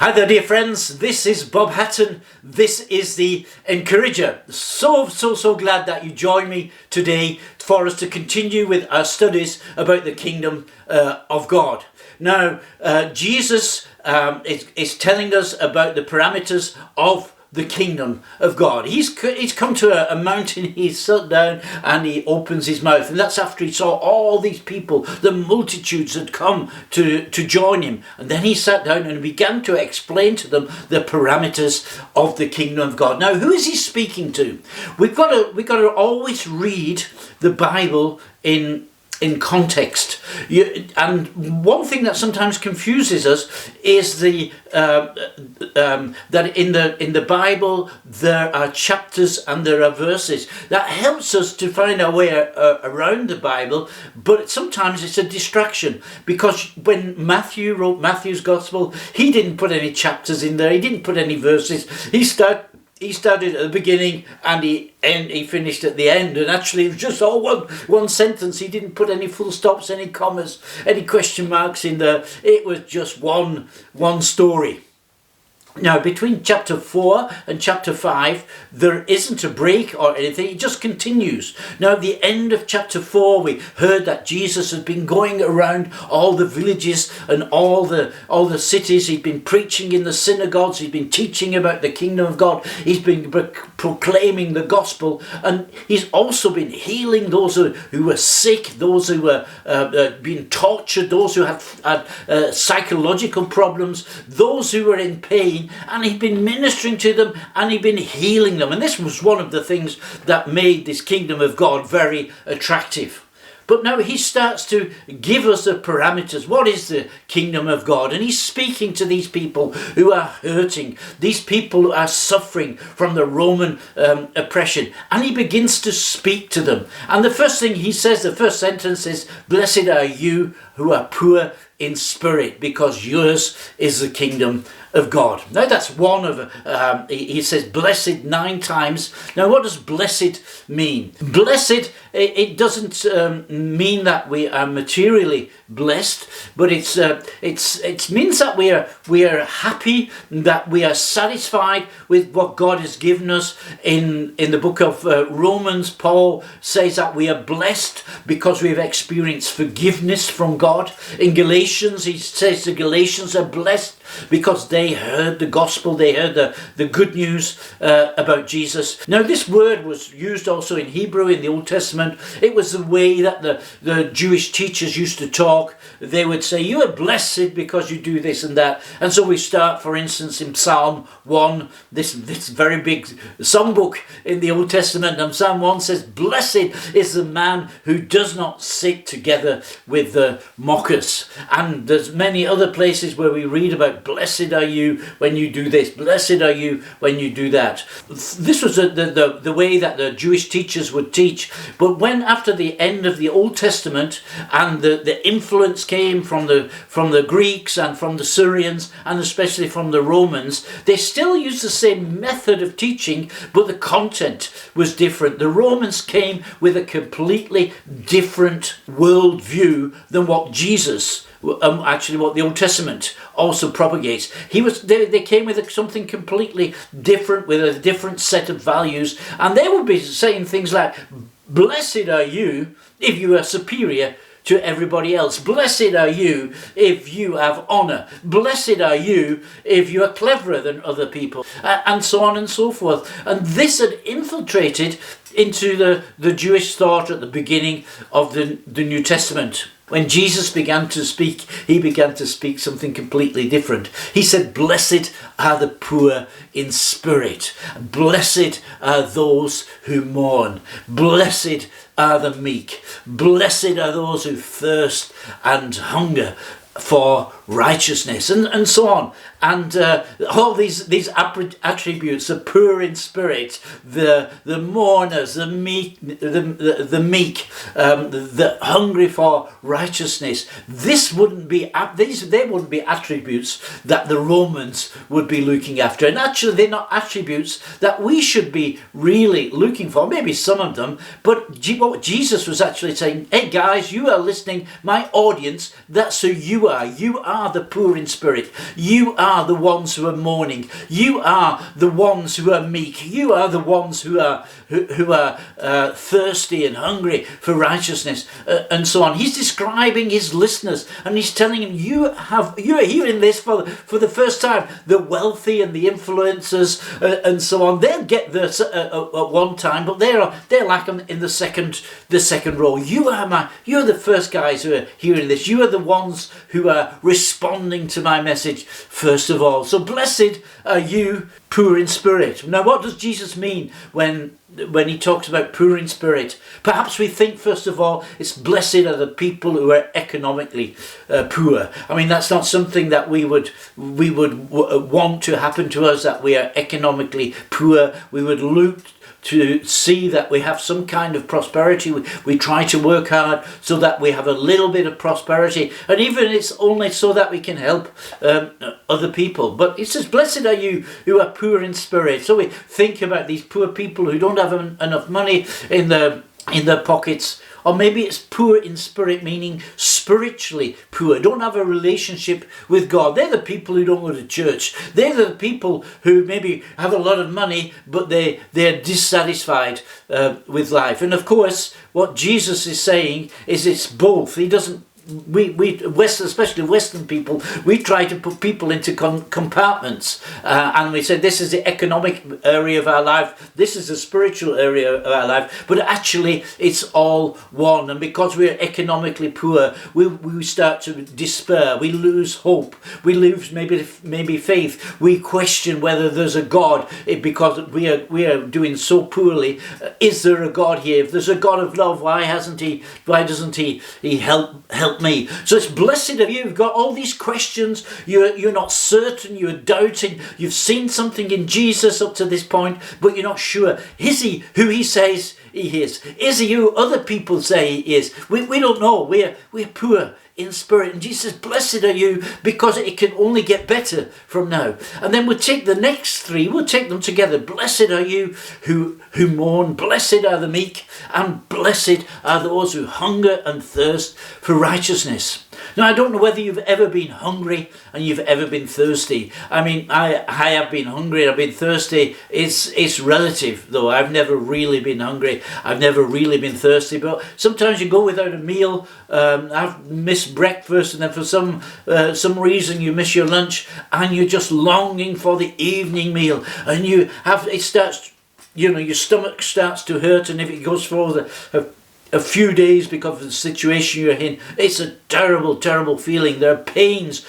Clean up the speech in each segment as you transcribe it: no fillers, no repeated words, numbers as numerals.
Hi there, dear friends. This is Bob Hatton. This is the Encourager. So glad that you join me today for us to continue with our studies about the kingdom of God. Now, Jesus is telling us about the parameters of the kingdom of God. He's come to a mountain, he's sat down and he opens his mouth. And that's after he saw all these people, the multitudes had come to join him. And then he sat down and began to explain to them the parameters of the kingdom of God. Now, who is he speaking to? We've got to always read the Bible in context. And one thing that sometimes confuses us is that in the Bible there are chapters and there are verses. That helps us to find our way around the Bible, but sometimes it's a distraction, because when Matthew wrote Matthew's Gospel, he didn't put any chapters in there, he didn't put any verses. He started at the beginning and he finished at the end, and actually it was just all one sentence. He didn't put any full stops, any commas, any question marks in there. It was just one story. Now, between chapter 4 and chapter 5, there isn't a break or anything. It just continues. Now, at the end of chapter 4, we heard that Jesus had been going around all the villages and all the cities. He'd been preaching in the synagogues. He'd been teaching about the kingdom of God. He's been proclaiming the gospel. And he's also been healing those who were sick, those who were being tortured, those who had psychological problems, those who were in pain. And he'd been ministering to them and he'd been healing them. And this was one of the things that made this kingdom of God very attractive. But now he starts to give us the parameters. What is the kingdom of God? And he's speaking to these people who are hurting. These people who are suffering from the Roman oppression. And he begins to speak to them. And the first thing he says, the first sentence is, "Blessed are you who are poor in spirit, because yours is the kingdom of God." Now that's one of, he says blessed 9 times. Now what does blessed mean? Blessed, it doesn't mean that we are materially blessed, but it means that we are happy, that we are satisfied with what God has given us. In the book of Romans, Paul says that we are blessed because we've experienced forgiveness from God. In Galatians, he says the Galatians are blessed because they heard the gospel, they heard the good news about Jesus. Now this word was used also in Hebrew in the Old Testament. It was the way that the Jewish teachers used to talk. They would say, "You are blessed because you do this and that." And so we start, for instance, in Psalm 1, this very big songbook in the Old Testament. And Psalm 1 says, "Blessed is the man who does not sit together with the mockers." And there's many other places where we read about, "Blessed are you when you do this. Blessed are you when you do that." This was the way that the Jewish teachers would teach. But when after the end of the Old Testament and the influence came from the Greeks and from the Syrians and especially from the Romans, they still used the same method of teaching, but the content was different. The Romans came with a completely different worldview than what Jesus, actually what the Old Testament also propagates. They came with something completely different, with a different set of values, and they would be saying things like, "Blessed are you if you are superior to everybody else. Blessed are you if you have honor. Blessed are you if you are cleverer than other people," and so on and so forth. And this had infiltrated into the Jewish thought at the beginning of the New Testament. When Jesus began to speak, he began to speak something completely different. He said, "Blessed are the poor in spirit. Blessed are those who mourn. Blessed are the meek. Blessed are those who thirst and hunger for righteousness," and so on. And all these attributes, the poor in spirit, the mourners, the meek, the hungry for righteousness. They wouldn't be attributes that the Romans would be looking after. And actually, they're not attributes that we should be really looking for. Maybe some of them, but what Jesus was actually saying, "Hey guys, you are listening, my audience, that's who you are. You are the poor in spirit. You are are the ones who are mourning. You are the ones who are meek. You are the ones who are thirsty and hungry for righteousness, and so on. He's describing his listeners, and he's telling them, you are hearing this for the first time. The wealthy and the influencers and so on, they'll get this at one time, but they're like in the second row. You're the first guys who are hearing this. You are the ones who are responding to my message first of all. So blessed are you, poor in spirit. Now, what does Jesus mean when he talks about poor in spirit? Perhaps we think, first of all, it's blessed are the people who are economically poor. I mean, that's not something that we would want to happen to us, that we are economically poor. We would look to see that we have some kind of prosperity. We try to work hard so that we have a little bit of prosperity, and even it's only so that we can help other people. But it says, blessed are you who are poor in spirit. So we think about these poor people who don't have enough money in their pockets. Or maybe it's poor in spirit, meaning spiritually poor, don't have a relationship with God. They're the people who don't go to church. They're the people who maybe have a lot of money, but they're dissatisfied with life. And of course, what Jesus is saying is it's both. He doesn't. Especially Western people, we try to put people into compartments, and we say this is the economic area of our life, this is the spiritual area of our life, but actually it's all one. And because we're economically poor, we start to despair, we lose hope, we lose maybe faith, we question whether there's a God, because we are doing so poorly. Is there a God here? If there's a God of love, why doesn't he help me? So it's blessed of you. You've got all these questions. You're not certain. You're doubting. You've seen something in Jesus up to this point, but you're not sure. Is he who he says he is? Is he who other people say he is? We don't know. We're poor in spirit. And Jesus says, blessed are you, because it can only get better from now. And then we'll take the next three, we'll take them together. Blessed are you who mourn, blessed are the meek, and blessed are those who hunger and thirst for righteousness. Now, I don't know whether you've ever been hungry and you've ever been thirsty. I mean, I have been hungry and I've been thirsty. It's relative, though. I've never really been hungry. I've never really been thirsty. But sometimes you go without a meal. I've missed breakfast, and then for some reason you miss your lunch, and you're just longing for the evening meal. And your stomach starts to hurt, and if it goes for a few days because of the situation you're in, it's a terrible, terrible feeling. There are pains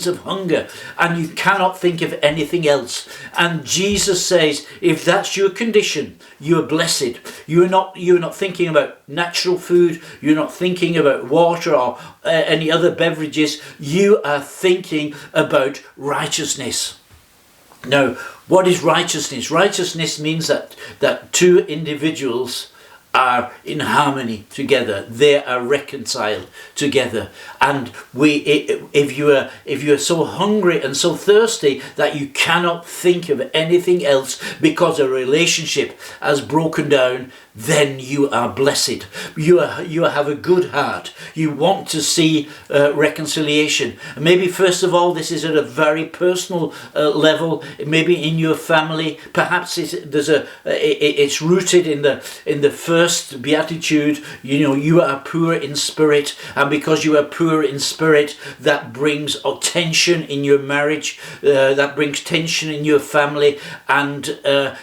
of hunger, and you cannot think of anything else. And Jesus says, if that's your condition, you are blessed. You're not thinking about natural food. You're not thinking about water or any other beverages. You are thinking about righteousness. Now, what is righteousness? Righteousness means that two individuals are in harmony together. They are reconciled together. And if you are so hungry and so thirsty that you cannot think of anything else because a relationship has broken down, then you are blessed. You have a good heart. You want to see reconciliation. Maybe first of all, this is at a very personal level. Maybe in your family. Perhaps it's rooted in the first beatitude. You are poor in spirit, and because you are poor in spirit, that brings tension in your marriage. That brings tension in your family, and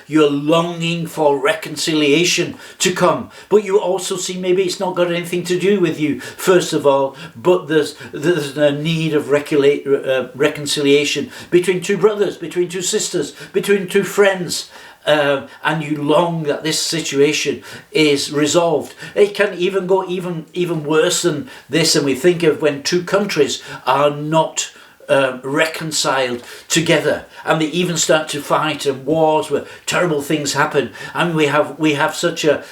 you're longing for reconciliation to come. But you also see maybe it's not got anything to do with you, first of all, but there's a need of reconciliation between two brothers, between two sisters, between two friends. And you long that this situation is resolved. It can even go even worse than this, and we think of when two countries are not reconciled together, and they even start to fight, and wars where terrible things happen, and we have such a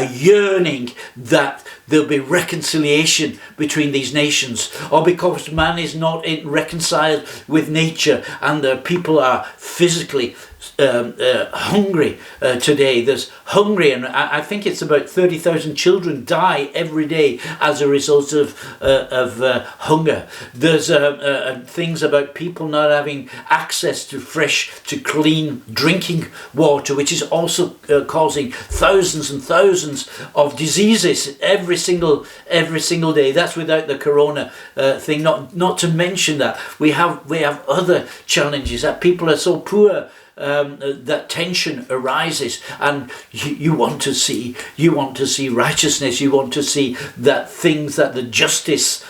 yearning that there'll be reconciliation between these nations, or because man is not reconciled with nature, and the people are physically hungry today. There's hungry, and I think it's about 30,000 children die every day as a result of hunger. There's things about people not having access to fresh, to clean drinking water, which is also causing thousands and thousands of diseases every single day. That's without the corona thing. Not to mention that we have other challenges, that people are so poor that tension arises, and you want to see righteousness. You want to see that things, that the justice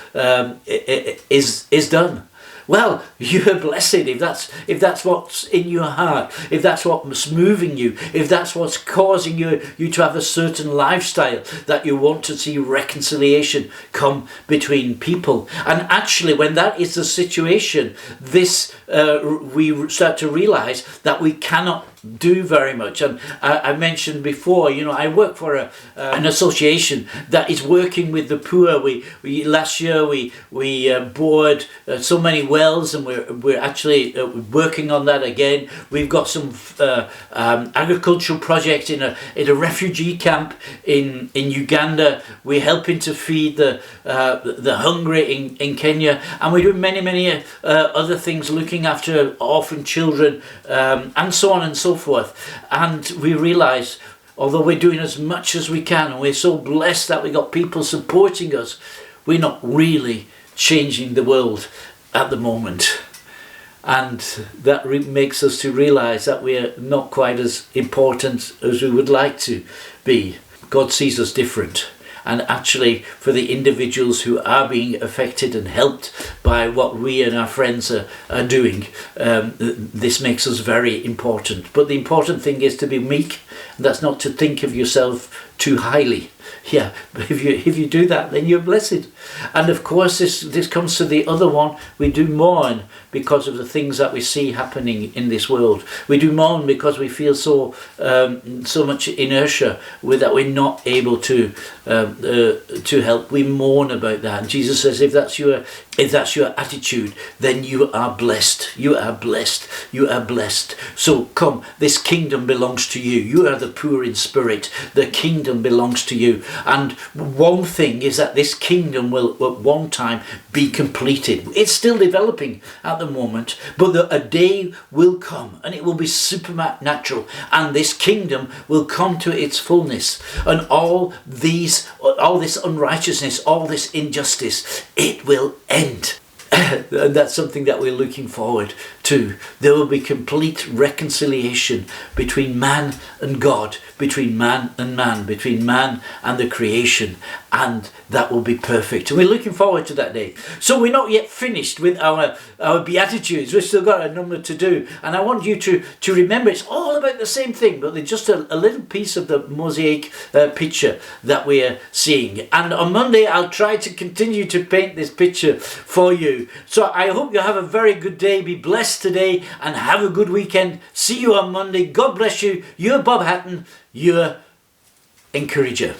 is done. Well, you're blessed if that's what's in your heart, if that's what's moving you, if that's what's causing you to have a certain lifestyle, that you want to see reconciliation come between people. And actually, when that is the situation, we start to realize that we cannot do very much. And I mentioned before, I work for an association that is working with the poor. We last year we bored so many wells, and we're actually working on that again. We've got some agricultural project in a refugee camp in Uganda. We're helping to feed the hungry in Kenya, and we do many other things, looking after orphan children, and so on and so forth. And we realize, although we're doing as much as we can, and we're so blessed that we got people supporting us, we're not really changing the world at the moment. And that makes us to realize that we're not quite as important as we would like to be. God sees us different. And actually, for the individuals who are being affected and helped by what we and our friends are doing, this makes us very important. But the important thing is to be meek. And that's not to think of yourself too highly. Yeah, but if you do that, then you're blessed. And of course, this comes to the other one. We do mourn because of the things that we see happening in this world. We do mourn because we feel so much inertia that we're not able to help. We mourn about that. And Jesus says, if that's your attitude, then you are blessed. You are blessed. You are blessed. So come, this kingdom belongs to you. You are the poor in spirit. The kingdom belongs to you. And one thing is that this kingdom will at one time be completed. It's still developing at the moment, but a day will come, and it will be supernatural, and this kingdom will come to its fullness, and all this unrighteousness, all this injustice, it will end. And that's something that we're looking forward to. There will be complete reconciliation between man and God, between man and man, between man and the creation, and that will be perfect. And we're looking forward to that day. So we're not yet finished with our beatitudes. We've still got a number to do, and I want you to remember it's all about the same thing, but they're just a little piece of the mosaic picture that we're seeing. And on Monday I'll try to continue to paint this picture for you. So I hope you have a very good day. Be blessed today and have a good weekend. See you on Monday. God bless you. You're Bob Hatton, your encourager.